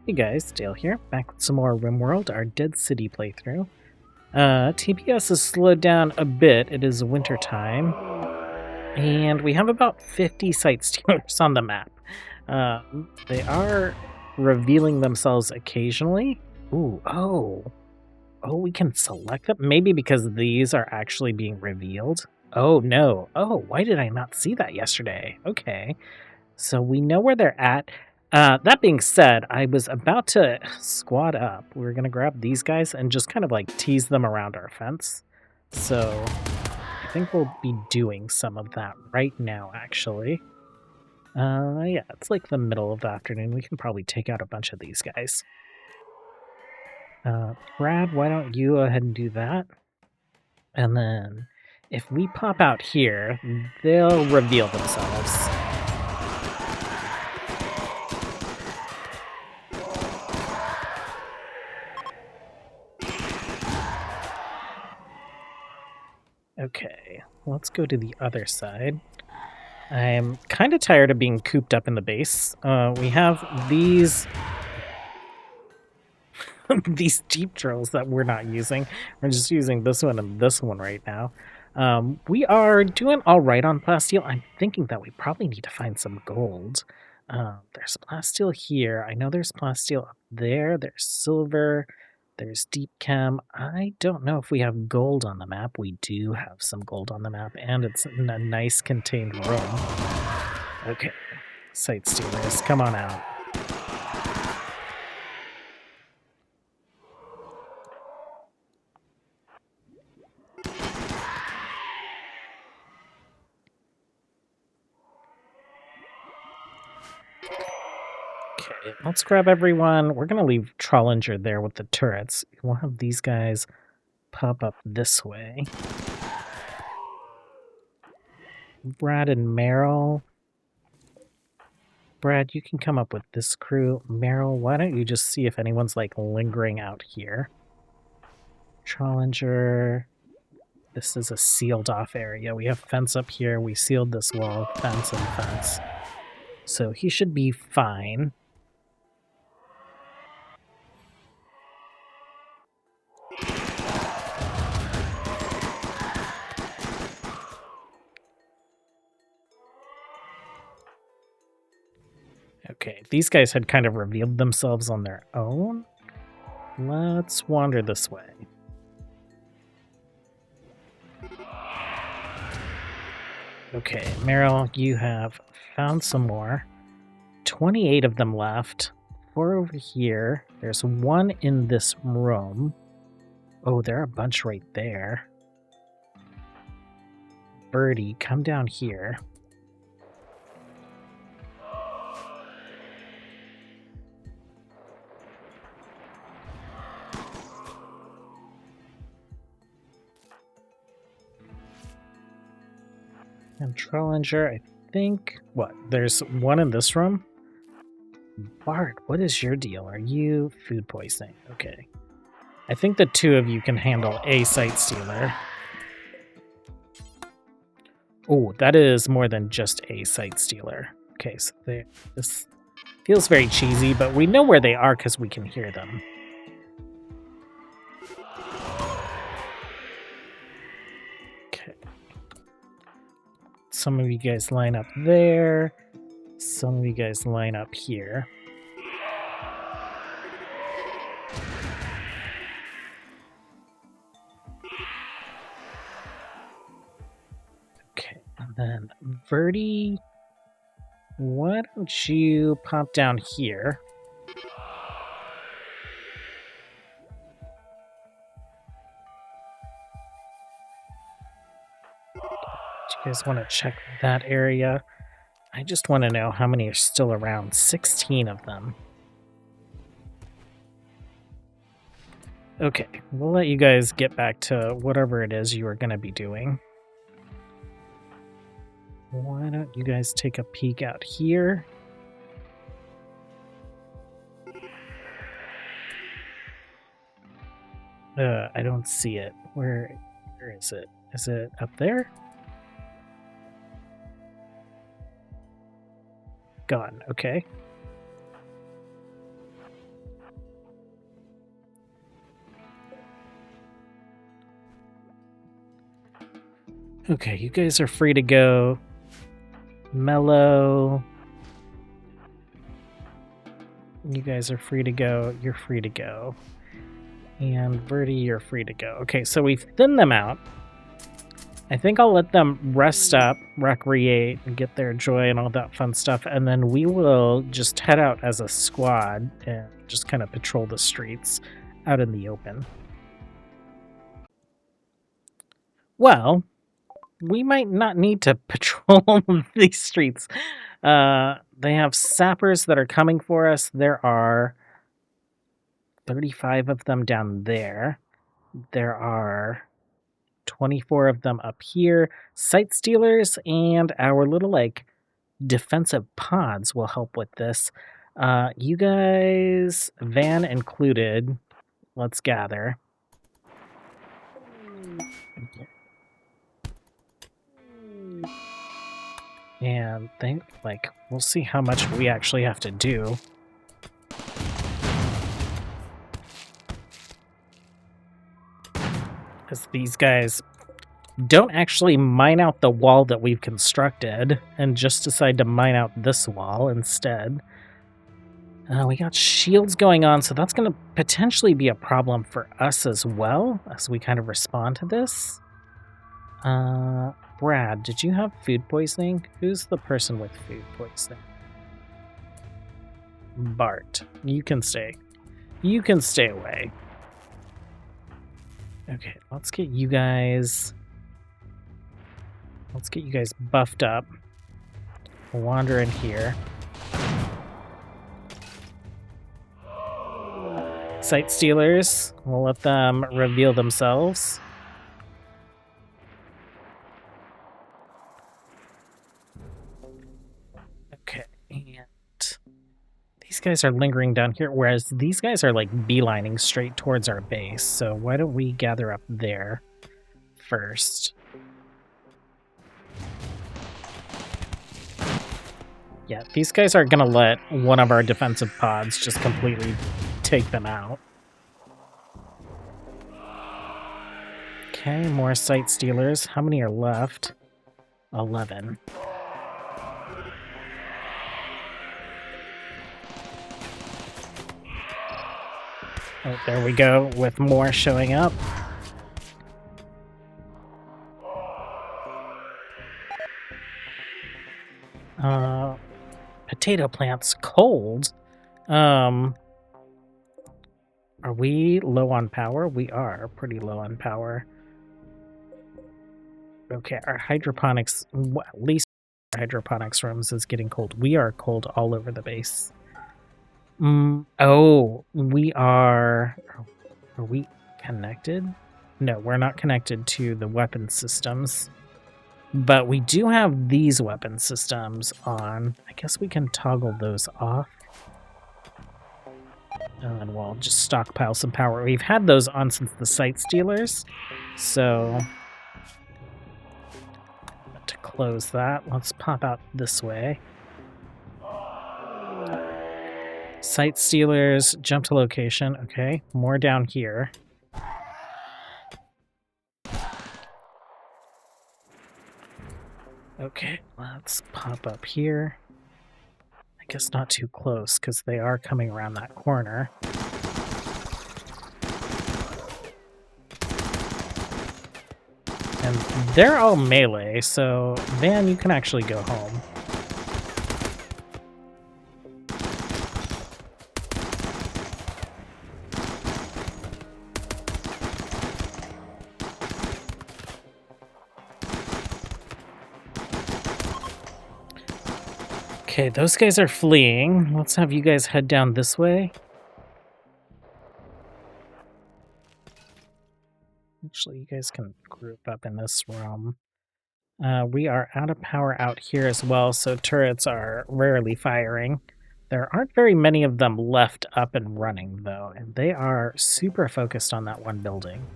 Hey guys, Dale here, back with some more RimWorld, our Dead City playthrough. TPS has slowed down a bit. It is winter time, and we have about 50 site stealers on the map. They are revealing themselves occasionally. Oh, we can select them? Maybe because these are actually being revealed. Oh no, why did I not see that yesterday? Okay, so we know where they're at. That being said, I was about to squad up. We were going to grab these guys and just kind of like tease them around our fence. So I think we'll be doing some of that right now, actually. Yeah, it's like the middle of the afternoon. We can probably take out a bunch of these guys. Brad, why don't you go ahead and do that? And then if we pop out here, they'll reveal themselves. Okay, let's go to the other side. I'm kind of tired of being cooped up in the base. We have these these Jeep drills that we're not using. We're just using this one and this one right now. We are doing all right on plasteel. I'm thinking that we probably need to find some gold. There's plasteel here. I know there's plasteel up there. There's silver. There's deep chem. I don't know if we have gold on the map. We do have some gold on the map, and it's in a nice contained room. Okay, site stealers, come on out. Okay, let's grab everyone. We're going to leave Trollinger there with the turrets. We'll have these guys pop up this way. Brad and Meryl. Brad, you can come up with this crew. Meryl, why don't you just see if anyone's like lingering out here? Trollinger. This is a sealed off area. We have fence up here. We sealed this wall, fence and fence. So he should be fine. Okay, these guys had kind of revealed themselves on their own. Let's wander this way. Okay, Meryl, you have found some more. 28 of them left. 4 over here. There's 1 in this room. Oh, there are a bunch right there. Birdie, come down here. And Trollinger, I think... What? There's 1 in this room? Bart, what is your deal? Are you food poisoning? Okay. I think the 2 of you can handle a site stealer. Oh, that is more than just a site stealer. Okay, so this feels very cheesy, but we know where they are because we can hear them. Okay. Some of you guys line up there. Some of you guys line up here. Okay, and then Verdi, why don't you pop down here? Do you guys want to check that area? I just want to know how many are still around. 16 of them. Okay, we'll let you guys get back to whatever it is you are going to be doing. Why don't you guys take a peek out here? I don't see it. Where is it? Is it up there? Gone, okay. Okay, you guys are free to go. Mellow. You guys are free to go. You're free to go. And Verdi, you're free to go. Okay, so we've thinned them out. I think I'll let them rest up, recreate, and get their joy and all that fun stuff, and then we will just head out as a squad and just kind of patrol the streets out in the open. Well, we might not need to patrol these streets. They have sappers that are coming for us. There are 35 of them down there. There are 24 of them up here. Sight stealers and our little, like, defensive pods will help with this. You guys, van included, let's gather. And think, like, we'll see how much we actually have to do. Because these guys don't actually mine out the wall that we've constructed and just decide to mine out this wall instead. We got shields going on, so that's going to potentially be a problem for us as well as we kind of respond to this. Brad, did you have food poisoning? Who's the person with food poisoning? Bart, you can stay. You can stay away. Okay, let's get you guys... Let's get you guys buffed up. We'll wander in here. Sight stealers, we'll let them reveal themselves. Okay, and these guys are lingering down here, whereas these guys are like beelining straight towards our base. So why don't we gather up there first? Yeah, these guys are gonna let one of our defensive pods just completely take them out. Okay, more sight stealers. How many are left? 11. Oh, there we go, with more showing up. Potato plants cold. Are we low on power? We are pretty low on power. Okay, our hydroponics, at least our hydroponics rooms is getting cold. We are cold all over the base. Oh, we are we connected? No, we're not connected to the weapon systems. But we do have these weapon systems on. I guess we can toggle those off. And we'll just stockpile some power. We've had those on since the sight stealers. So to close that, let's pop out this way. Sight stealers, jump to location. Okay, more down here. Okay, let's pop up here. I guess not too close, because they are coming around that corner. And they're all melee, so Van, you can actually go home. Okay, those guys are fleeing. Let's have you guys head down this way. Actually, you guys can group up in this room. We are out of power out here as well, so turrets are rarely firing. There aren't very many of them left up and running, though, and they are super focused on that one building.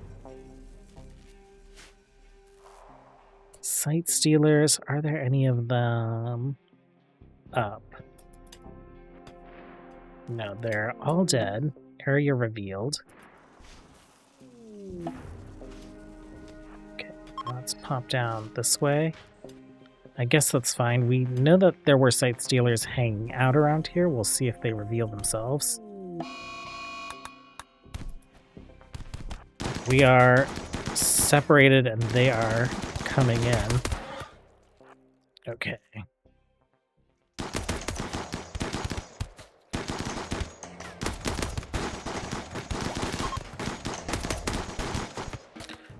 Sight stealers, are there any of them up? No, they're all dead. Area revealed. Okay, let's let's pop down this way. I guess that's fine. We know that there were site stealers hanging out around here. We'll see if they reveal themselves. We are separated and they are coming in. Okay.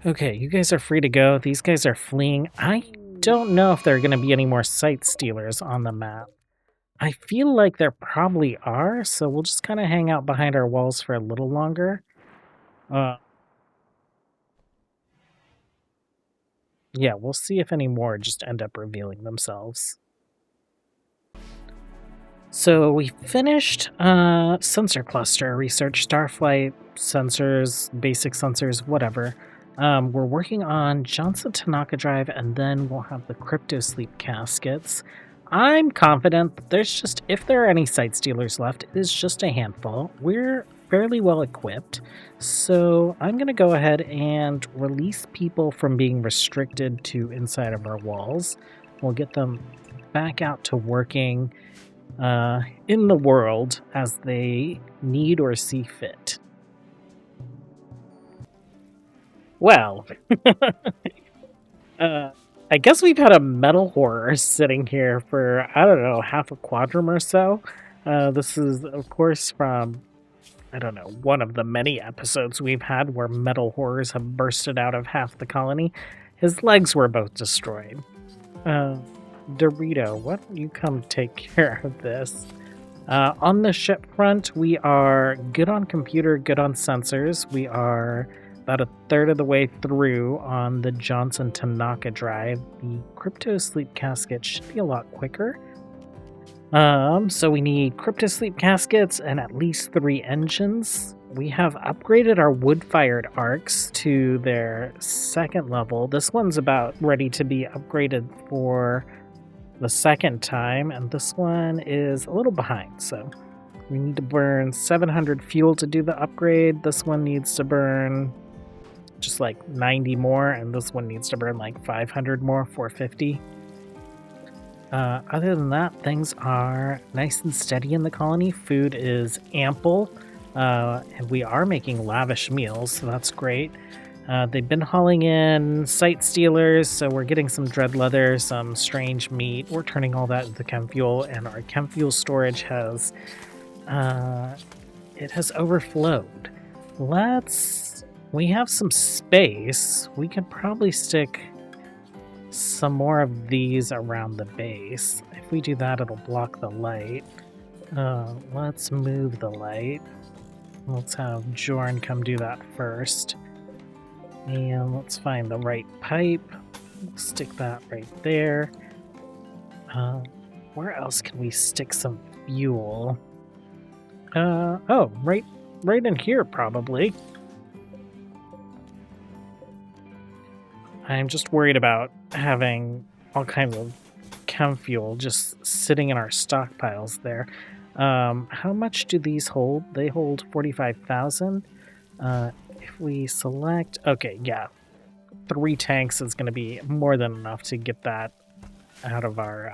Okay, you guys are free to go. These guys are fleeing. I don't know if there are going to be any more site stealers on the map. I feel like there probably are, so we'll just kind of hang out behind our walls for a little longer. Yeah, we'll see if any more just end up revealing themselves. So we finished sensor cluster research, starflight sensors, basic sensors, whatever. We're working on Johnson Tanaka drive, and then we'll have the crypto sleep caskets. I'm confident that there's just, if there are any site stealers left, it is just a handful. We're fairly well equipped, so I'm going to go ahead and release people from being restricted to inside of our walls. We'll get them back out to working in the world as they need or see fit. Well, I guess we've had a metal horror sitting here for, I don't know, half a quadrum or so. This is, of course, from, I don't know, one of the many episodes we've had where metal horrors have bursted out of half the colony. His legs were both destroyed. Dorito, why don't you come take care of this? On the ship front, we are good on computer, good on sensors. We are about a third of the way through on the Johnson Tanaka drive. The crypto sleep casket should be a lot quicker. So we need crypto sleep caskets and at least 3 engines. We have upgraded our wood-fired arcs to their 2nd level. This one's about ready to be upgraded for the 2nd time, and this one is a little behind, so we need to burn 700 fuel to do the upgrade. This one needs to burn just like 90 more, and this one needs to burn like 500 more, 450. Other than that, things are nice and steady in the colony. Food is ample, and we are making lavish meals, so that's great. They've been hauling in site stealers, so we're getting some dread leather, some strange meat. We're turning all that into chem fuel, and our chem fuel storage has it has overflowed. We have some space. We could probably stick some more of these around the base. If we do that, it'll block the light. Let's move the light. Let's have Jorn come do that first. And let's find the right pipe. We'll stick that right there. Where else can we stick some fuel? Oh, right in here probably. I'm just worried about having all kinds of chem fuel just sitting in our stockpiles there. How much do these hold? They hold 45,000. If we select, okay, yeah, 3 tanks is going to be more than enough to get that out of our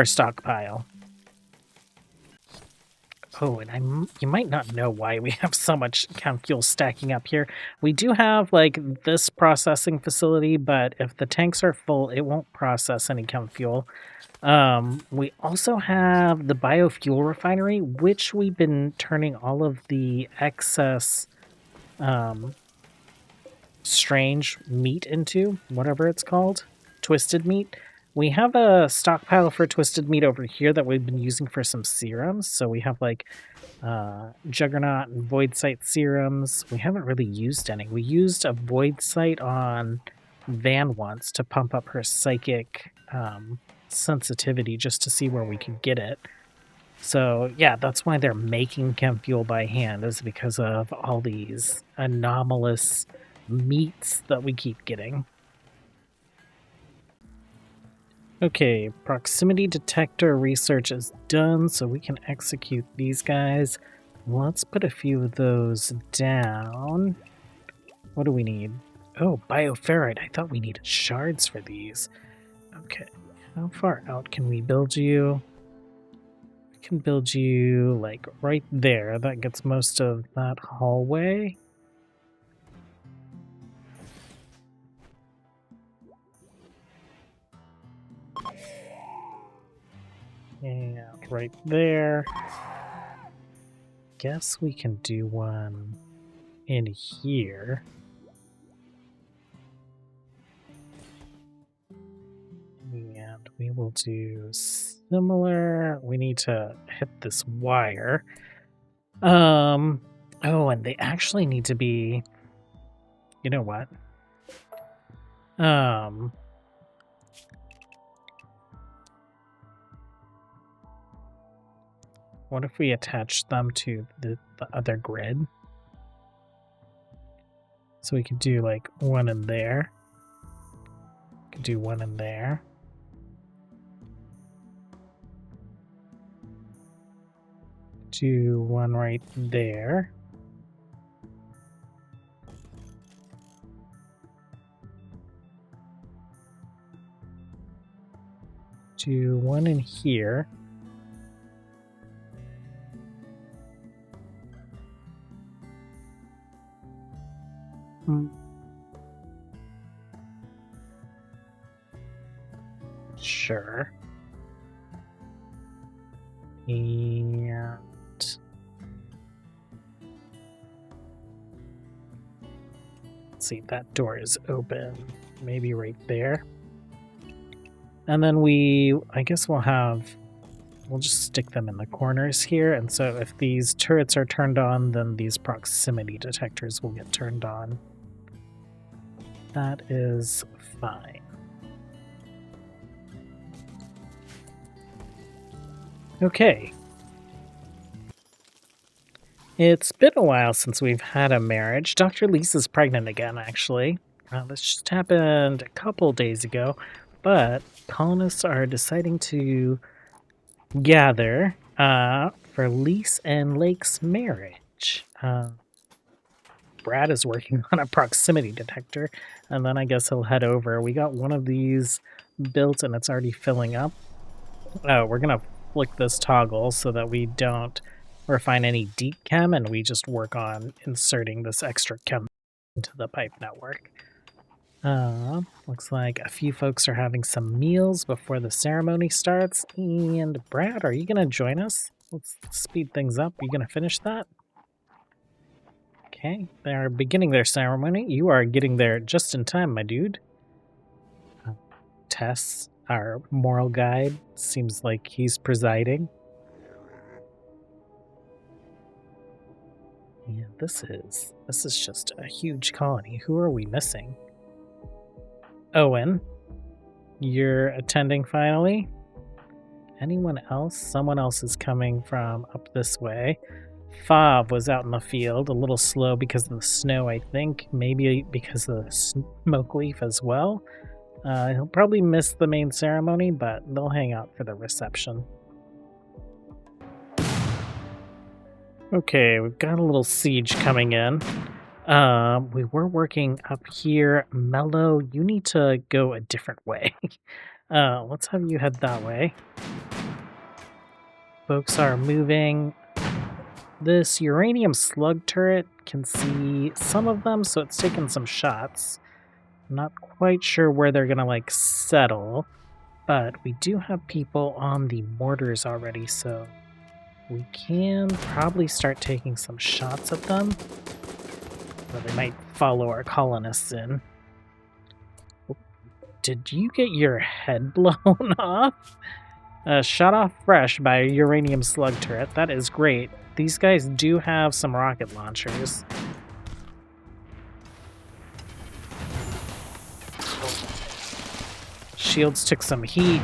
stockpile. Oh, and you might not know why we have so much chem fuel stacking up here. We do have like this processing facility, but if the tanks are full, it won't process any chem fuel. We also have the biofuel refinery, which we've been turning all of the excess strange meat into, whatever it's called, twisted meat. We have a stockpile for twisted meat over here that we've been using for some serums. So we have like Juggernaut and Void Sight serums. We haven't really used any. We used a Void Sight on Van once to pump up her psychic sensitivity just to see where we could get it. So yeah, that's why they're making chem fuel by hand, is because of all these anomalous meats that we keep getting. Okay, proximity detector research is done, so we can execute these guys. Let's put a few of those down. What do we need? Oh, bioferrite. I thought we needed shards for these. Okay. How far out can we build you? We can build you, like, right there. That gets most of that hallway. And right there. Guess we can do one in here. And we will do similar. We need to hit this wire. Oh, and they actually need to be, you know what? What if we attach them to the other grid? So we could do like one in there. We could do one in there. Do one right there. Do one in here. Sure. And let's see, that door is open. Maybe right there. And then I guess we'll just stick them in the corners here. And so if these turrets are turned on, then these proximity detectors will get turned on. That is fine. Okay. It's been a while since we've had a marriage. Dr. Lisa's pregnant again, actually. This just happened a couple days ago, but colonists are deciding to gather for Lise and Lake's marriage. Brad is working on a proximity detector, and then I guess he'll head over. We got one of these built, and it's already filling up. We're going to flick this toggle so that we don't refine any deep chem, and we just work on inserting this extra chem into the pipe network. Looks like a few folks are having some meals before the ceremony starts. And Brad, are you going to join us? Let's speed things up. Are you going to finish that? Okay, they're beginning their ceremony. You are getting there just in time, my dude. Tess, our moral guide, seems like he's presiding. Yeah, this is just a huge colony. Who are we missing? Owen, you're attending finally? Anyone else? Someone else is coming from up this way. Fav was out in the field, a little slow because of the snow, I think. Maybe because of the smoke leaf as well. He'll probably miss the main ceremony, but they'll hang out for the reception. Okay, we've got a little siege coming in. We were working up here. Mello, you need to go a different way. Let's have you head that way. Folks are moving. This uranium slug turret can see some of them, so it's taking some shots. I'm not quite sure where they're gonna like settle, but we do have people on the mortars already, so we can probably start taking some shots at them. Or they might follow our colonists in. Did you get your head blown off? Shot off fresh by a uranium slug turret. That is great. These guys do have some rocket launchers. Shields took some heat.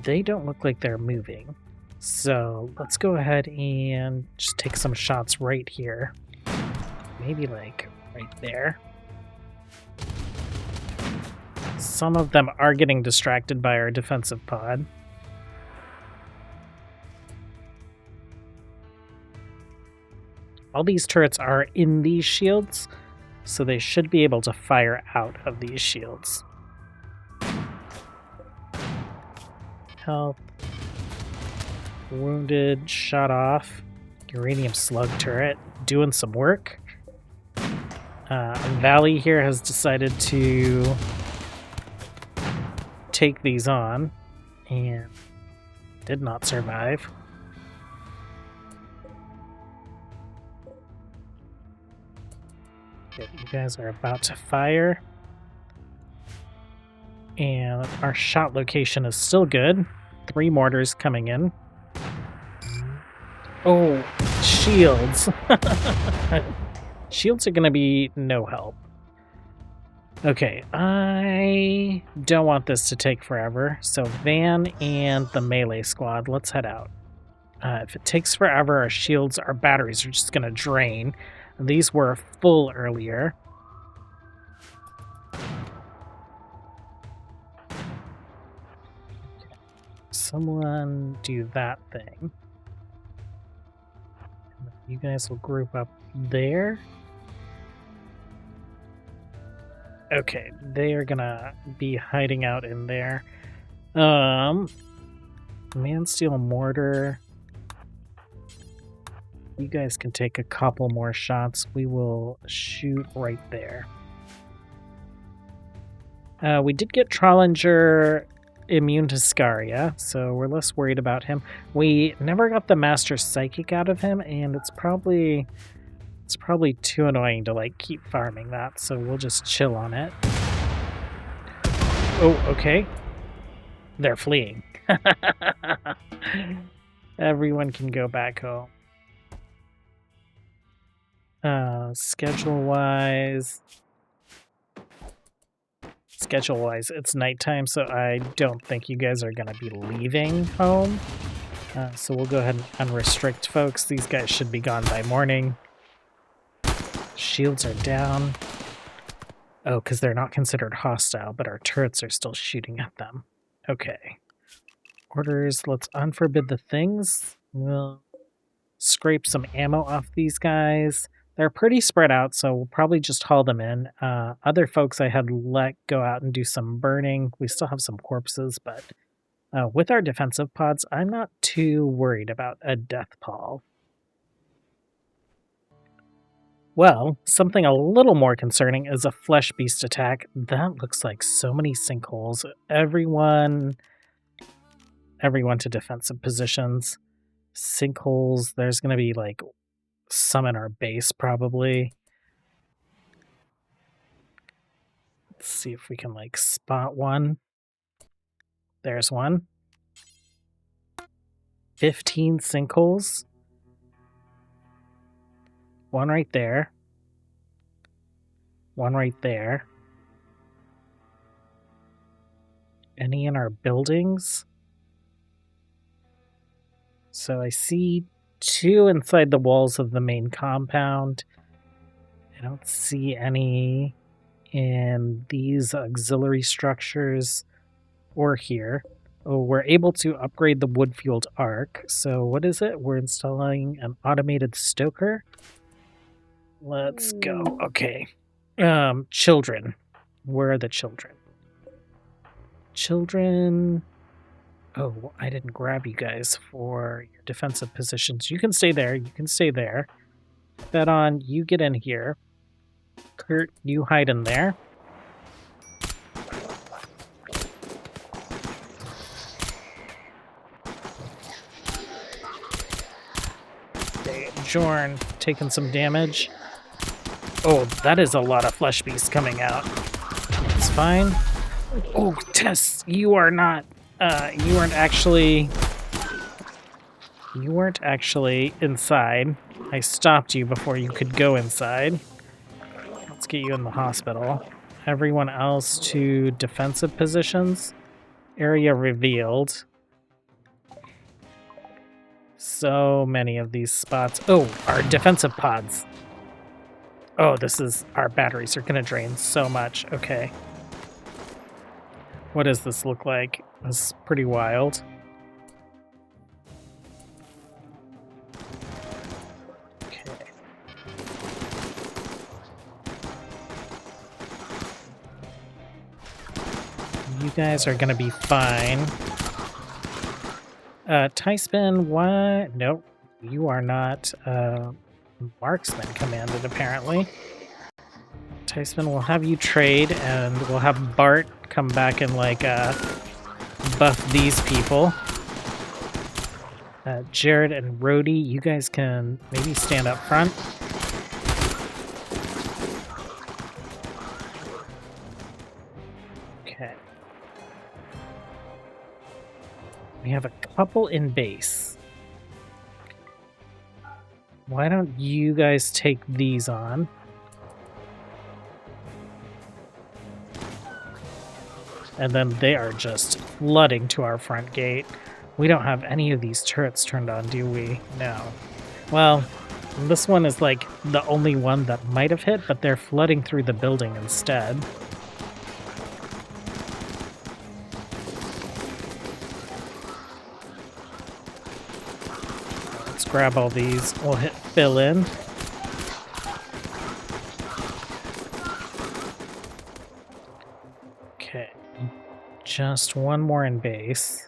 They don't look like they're moving. So let's go ahead and just take some shots right here. Maybe like right there. Some of them are getting distracted by our defensive pod. all these turrets are in these shields, so they should be able to fire out of these shields. Health. Wounded, shot off. Uranium slug turret, doing some work. Valley here has decided to take these on and did not survive. Okay, you guys are about to fire. And our shot location is still good. 3 mortars coming in. Oh, shields. Shields are going to be no help. Okay, I don't want this to take forever. So Van and the melee squad, let's head out. If it takes forever, our shields, our batteries are just going to drain. These were full earlier. Someone do that thing. You guys will group up there. Okay, they are gonna be hiding out in there. Man-steel mortar. You guys can take a couple more shots. We will shoot right there. We did get Trollinger immune to scaria, so we're less worried about him. We never got the Master Psychic out of him, and it's probably too annoying to like keep farming that, so we'll just chill on it. Oh, okay. They're fleeing. Everyone can go back home. Schedule-wise, it's nighttime, so I don't think you guys are going to be leaving home. So we'll go ahead and unrestrict folks. These guys should be gone by morning. Shields are down. Oh, because they're not considered hostile, but our turrets are still shooting at them. Okay. Orders, let's unforbid the things. We'll scrape some ammo off these guys. They're pretty spread out, so we'll probably just haul them in. Other folks I had let go out and do some burning. We still have some corpses, but with our defensive pods, I'm not too worried about a death pall. Well, something a little more concerning is a flesh beast attack. That looks like so many sinkholes. Everyone to defensive positions. Sinkholes, there's going to be like some in our base probably. Let's see if we can like spot one. There's one. 15 sinkholes. One right there. One right there. Any in our buildings? So I see 2 inside the walls of the main compound. I don't see any in these auxiliary structures or here. Oh, we're able to upgrade the wood-fueled arc. So what is it? We're installing an automated stoker. Let's go. Okay. Children. Where are the children? Children. Oh, I didn't grab you guys for your defensive positions. You can stay there. You can stay there. Fedon, you get in here. Kurt, you hide in there. Okay, Jorn taking some damage. Oh, that is a lot of flesh beasts coming out. It's fine. Oh, Tess, you weren't actually inside. I stopped you before you could go inside. Let's get you in the hospital. Everyone else to defensive positions. Area revealed. So many of these spots. Oh, our defensive pods. Oh, our batteries are going to drain so much. Okay. What does this look like? This is pretty wild. Okay. You guys are gonna be fine. Tyspin, what? Nope. You are not marksman commanded, apparently. Tyspin, we'll have you trade, and we'll have Bart come back and, like, buff these people. Jared and Rhodey, you guys can maybe stand up front. Okay. We have a couple in base. Why don't you guys take these on? And then they are just flooding to our front gate. We don't have any of these turrets turned on, do we? No. Well, this one is like the only one that might have hit, but they're flooding through the building instead. Let's grab all these. We'll hit fill in. Okay. Just one more in base.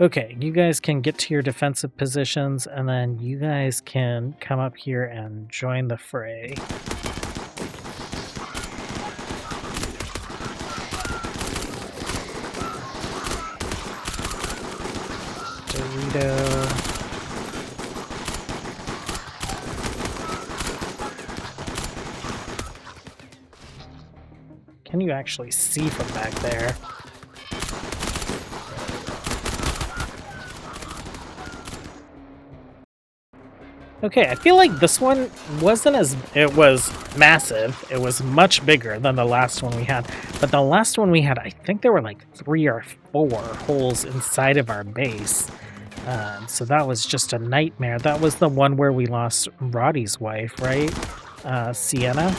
Okay, you guys can get to your defensive positions, and then you guys can come up here and join the fray. Dorito. Can you actually see from back there? Okay, I feel like this one wasn't as... It was massive. It was much bigger than the last one we had. But the last one we had, I think there were like 3 or 4 holes inside of our base. So that was just a nightmare. That was the one where we lost Roddy's wife, right? Sienna?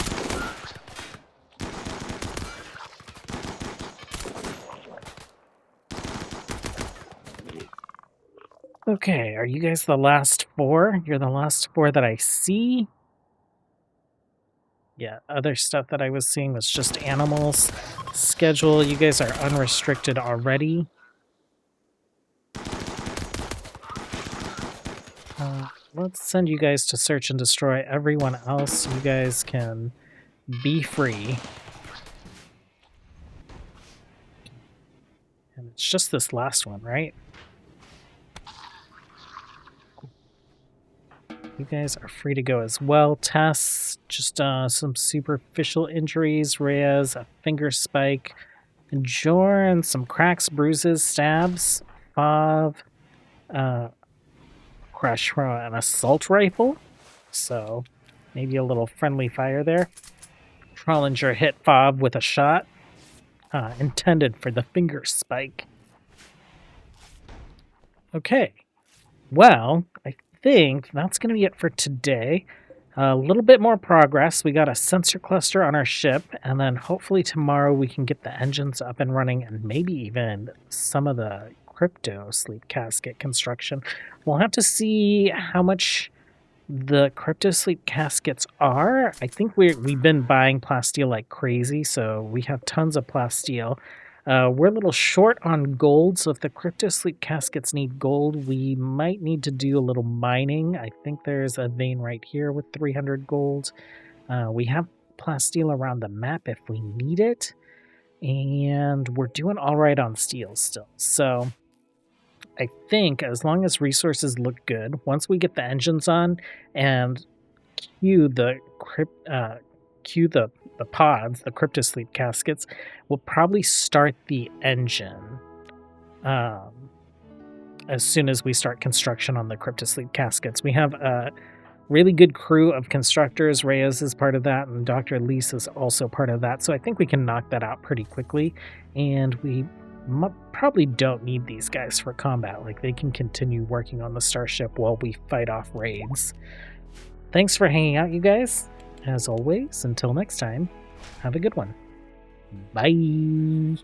Okay, are you guys the last 4? You're the last 4 that I see? Yeah, other stuff that I was seeing was just animals. Schedule, you guys are unrestricted already. Let's send you guys to search and destroy. Everyone else, you guys can be free. And it's just this last one, right? You guys are free to go as well. Tess, just some superficial injuries. Reyes, a finger spike. Jorn, some cracks, bruises, stabs. Fav, crash from an assault rifle. So maybe a little friendly fire there. Trollinger hit Fav with a shot. Intended for the finger spike. Okay. Well, I think that's going to be it for today. A little bit more progress. We got a sensor cluster on our ship, and then hopefully tomorrow we can get the engines up and running, and maybe even some of the crypto sleep casket construction. We'll have to see how much the crypto sleep caskets are. I think we've been buying plasteel like crazy, so we have tons of plasteel. We're a little short on gold, so if the crypto sleep caskets need gold, we might need to do a little mining. I think there's a vein right here with 300 gold. We have plasteel around the map if we need it, and we're doing all right on steel still. So I think as long as resources look good, once we get the engines on and queue the pods, the crypto sleep caskets, we'll probably start the engine as soon as we start construction on the crypto sleep caskets. We have a really good crew of constructors. Reyes is part of that, and Dr. Lise is also part of that, so I think we can knock that out pretty quickly, and we probably don't need these guys for combat. Like, they can continue working on the Starship while we fight off raids. Thanks for hanging out, you guys. As always, until next time, have a good one. Bye!